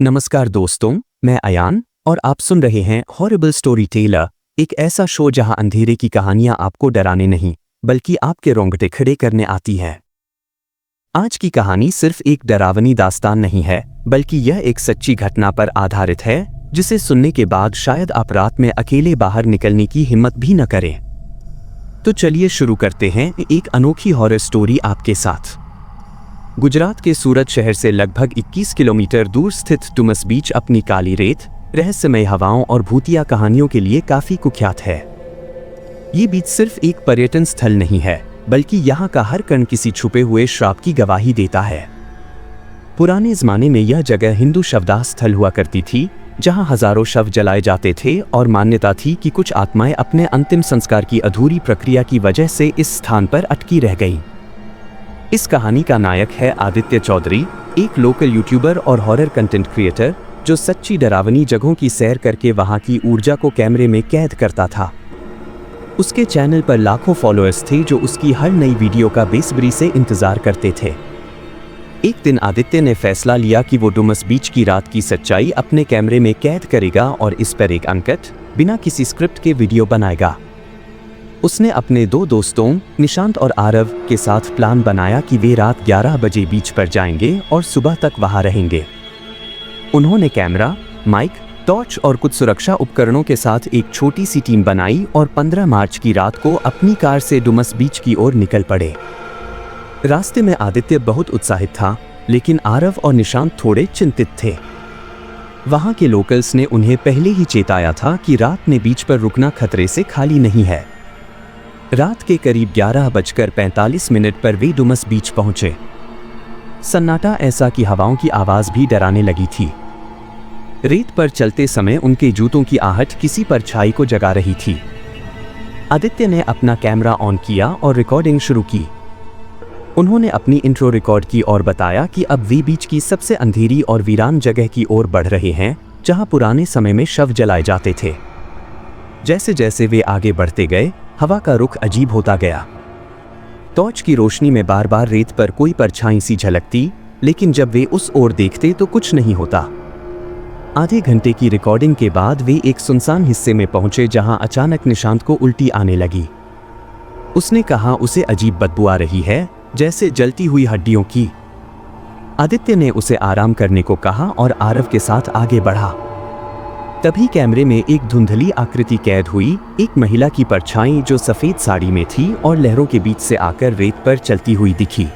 नमस्कार दोस्तों, मैं अयान और आप सुन रहे हैं हॉरिबल स्टोरी टेलर, एक ऐसा शो जहां अंधेरे की कहानियां आपको डराने नहीं बल्कि आपके रोंगटे खड़े करने आती है। आज की कहानी सिर्फ एक डरावनी दास्तान नहीं है, बल्कि यह एक सच्ची घटना पर आधारित है जिसे सुनने के बाद शायद आप रात में अकेले बाहर निकलने की हिम्मत भी न करें। तो चलिए शुरू करते हैं एक अनोखी हॉरर स्टोरी आपके साथ। गुजरात के सूरत शहर से लगभग 21 किलोमीटर दूर स्थित डुमस बीच अपनी काली रेत, रहस्यमय हवाओं और भूतिया कहानियों के लिए काफी कुख्यात है। ये बीच सिर्फ एक पर्यटन स्थल नहीं है, बल्कि यहाँ का हर कण किसी छुपे हुए श्राप की गवाही देता है। पुराने जमाने में यह जगह हिंदू शवदाह स्थल हुआ करती थी, जहाँ हजारों शव जलाए जाते थे और मान्यता थी कि कुछ आत्माएं अपने अंतिम संस्कार की अधूरी प्रक्रिया की वजह से इस स्थान पर अटकी रह गईं। इस कहानी का नायक है आदित्य चौधरी, एक लोकल यूट्यूबर और हॉरर कंटेंट क्रिएटर जो सच्ची डरावनी जगहों की सैर करके वहां की ऊर्जा को कैमरे में कैद करता था। उसके चैनल पर लाखों फॉलोअर्स थे जो उसकी हर नई वीडियो का बेसब्री से इंतजार करते थे। एक दिन आदित्य ने फैसला लिया कि वो डुमस बीच की रात की सच्चाई अपने कैमरे में कैद करेगा और इस पर एक अनकट, बिना किसी स्क्रिप्ट के वीडियो बनाएगा। उसने अपने दो दोस्तों निशांत और आरव के साथ प्लान बनाया कि वे रात 11 बजे बीच पर जाएंगे और सुबह तक वहां रहेंगे। उन्होंने कैमरा, माइक, टॉर्च और कुछ सुरक्षा उपकरणों के साथ एक छोटी सी टीम बनाई और 15 मार्च की रात को अपनी कार से डुमस बीच की ओर निकल पड़े। रास्ते में आदित्य बहुत उत्साहित था, लेकिन आरव और निशांत थोड़े चिंतित थे। वहां के लोकल्स ने उन्हें पहले ही चेताया था कि रात में बीच पर रुकना खतरे से खाली नहीं है। रात के करीब 11:45 पर वे डुमस बीच पहुंचे। सन्नाटा ऐसा कि हवाओं की आवाज भी डराने लगी थी। रेत पर चलते समय उनके जूतों की आहट किसी परछाई को जगा रही थी। आदित्य ने अपना कैमरा ऑन किया और रिकॉर्डिंग शुरू की। उन्होंने अपनी इंट्रो रिकॉर्ड की और बताया कि अब वे बीच की सबसे अंधेरी और वीरान जगह की ओर बढ़ रहे हैं, जहां पुराने समय में शव जलाए जाते थे। जैसे जैसे वे आगे बढ़ते गए, हवा का रुख अजीब होता गया। टॉर्च की रोशनी में बार बार रेत पर कोई परछाई सी झलकती, लेकिन जब वे उस ओर देखते तो कुछ नहीं होता। आधे घंटे की रिकॉर्डिंग के बाद वे एक सुनसान हिस्से में पहुंचे जहां अचानक निशांत को उल्टी आने लगी। उसने कहा उसे अजीब बदबू आ रही है, जैसे जलती हुई हड्डियों की। आदित्य ने उसे आराम करने को कहा और आरव के साथ आगे बढ़ा। तभी कैमरे में एक धुंधली आकृति कैद हुई, एक महिला की परछाई जो सफेद साड़ी में थी और लहरों के बीच से आकर रेत पर चलती हुई दिखी।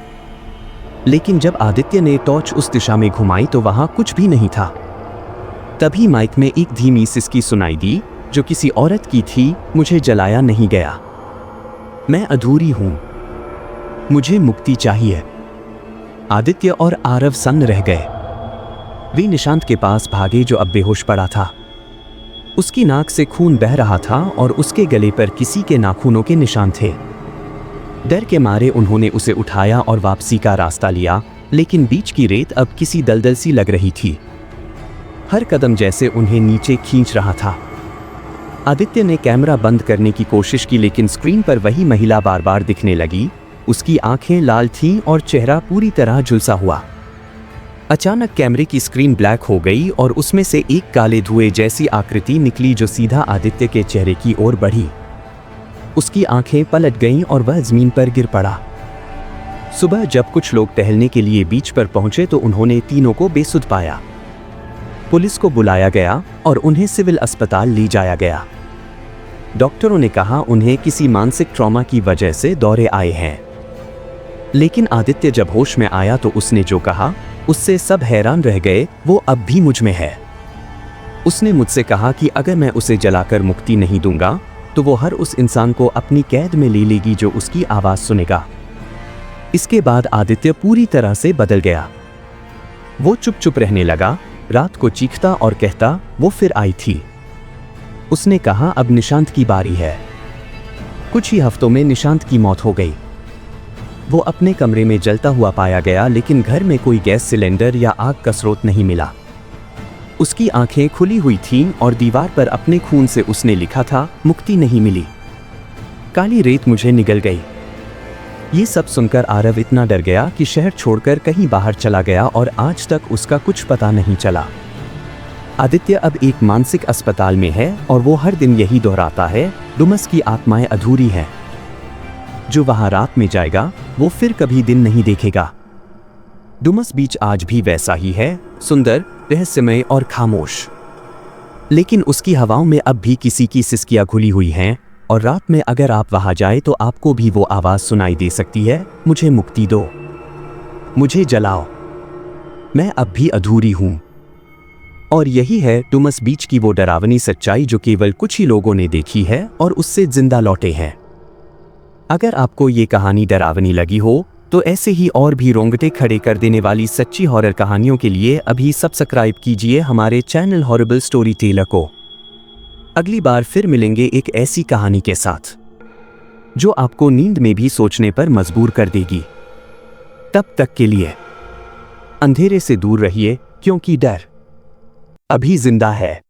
लेकिन जब आदित्य ने टॉर्च उस दिशा में घुमाई तो वहां कुछ भी नहीं था। तभी माइक में एक धीमी सिसकी सुनाई दी, जो किसी औरत की थी। मुझे जलाया नहीं गया, मैं अधूरी हूं, मुझे मुक्ति चाहिए। आदित्य और आरव सन्न रह गए। वे निशांत के पास भागे जो अब बेहोश पड़ा था। उसकी नाक से खून बह रहा था और उसके गले पर किसी के नाखूनों के निशान थे। डर के मारे उन्होंने उसे उठाया और वापसी का रास्ता लिया, लेकिन बीच की रेत अब किसी दलदल सी लग रही थी। हर कदम जैसे उन्हें नीचे खींच रहा था। आदित्य ने कैमरा बंद करने की कोशिश की, लेकिन स्क्रीन पर वही महिला बार बार दिखने लगी। उसकी आंखें लाल थीं और चेहरा पूरी तरह झुलसा हुआ। अचानक कैमरे की स्क्रीन ब्लैक हो गई और उसमें से एक काले धुएं जैसी आकृति निकली जो सीधा आदित्य के चेहरे की ओर बढ़ी। उसकी आंखें पलट गईं और वह जमीन पर गिर पड़ा। सुबह जब कुछ लोग टहलने के लिए बीच पर पहुंचे तो उन्होंने तीनों को बेसुध पाया। पुलिस को बुलाया गया और उन्हें सिविल अस्पताल ले जाया गया। डॉक्टरों ने कहा उन्हें किसी मानसिक ट्रॉमा की वजह से दौरे आए हैं। लेकिन आदित्य जब होश में आया तो उसने जो कहा उससे सब हैरान रह गए, वो अब भी मुझ में है। उसने मुझसे कहा कि अगर मैं उसे जलाकर मुक्ति नहीं दूंगा तो वो हर उस इंसान को अपनी कैद में ले लेगी जो उसकी आवाज सुनेगा। इसके बाद आदित्य पूरी तरह से बदल गया। वो चुप चुप रहने लगा, रात को चीखता और कहता वो फिर आई थी। उसने कहा अब निशांत की बारी है। कुछ ही हफ्तों में निशांत की मौत हो गई। वो अपने कमरे में जलता हुआ पाया गया, लेकिन घर में कोई गैस सिलेंडर या आग का स्रोत नहीं मिला। उसकी आंखें खुली हुई थीं और दीवार पर अपने खून से उसने लिखा था मुक्ति नहीं मिली, काली रेत मुझे निगल गई। ये सब सुनकर आरव इतना डर गया कि शहर छोड़कर कहीं बाहर चला गया और आज तक उसका कुछ पता नहीं चला। आदित्य अब एक मानसिक अस्पताल में है और वो हर दिन यही दोहराता है, डुमस की आत्माएं अधूरी हैं। जो वहां रात में जाएगा वो फिर कभी दिन नहीं देखेगा। डुमस बीच आज भी वैसा ही है, सुंदर, रहस्यमय और खामोश। लेकिन उसकी हवाओं में अब भी किसी की सिसकियां घुली हुई हैं और रात में अगर आप वहां जाए तो आपको भी वो आवाज सुनाई दे सकती है, मुझे मुक्ति दो, मुझे जलाओ, मैं अब भी अधूरी हूं। और यही है डुमस बीच की वो डरावनी सच्चाई जो केवल कुछ ही लोगों ने देखी है और उससे जिंदा लौटे हैं। अगर आपको ये कहानी डरावनी लगी हो तो ऐसे ही और भी रोंगटे खड़े कर देने वाली सच्ची हॉरर कहानियों के लिए अभी सब्सक्राइब कीजिए हमारे चैनल हॉरिबल स्टोरी टेलर को। अगली बार फिर मिलेंगे एक ऐसी कहानी के साथ जो आपको नींद में भी सोचने पर मजबूर कर देगी। तब तक के लिए अंधेरे से दूर रहिए, क्योंकि डर अभी जिंदा है।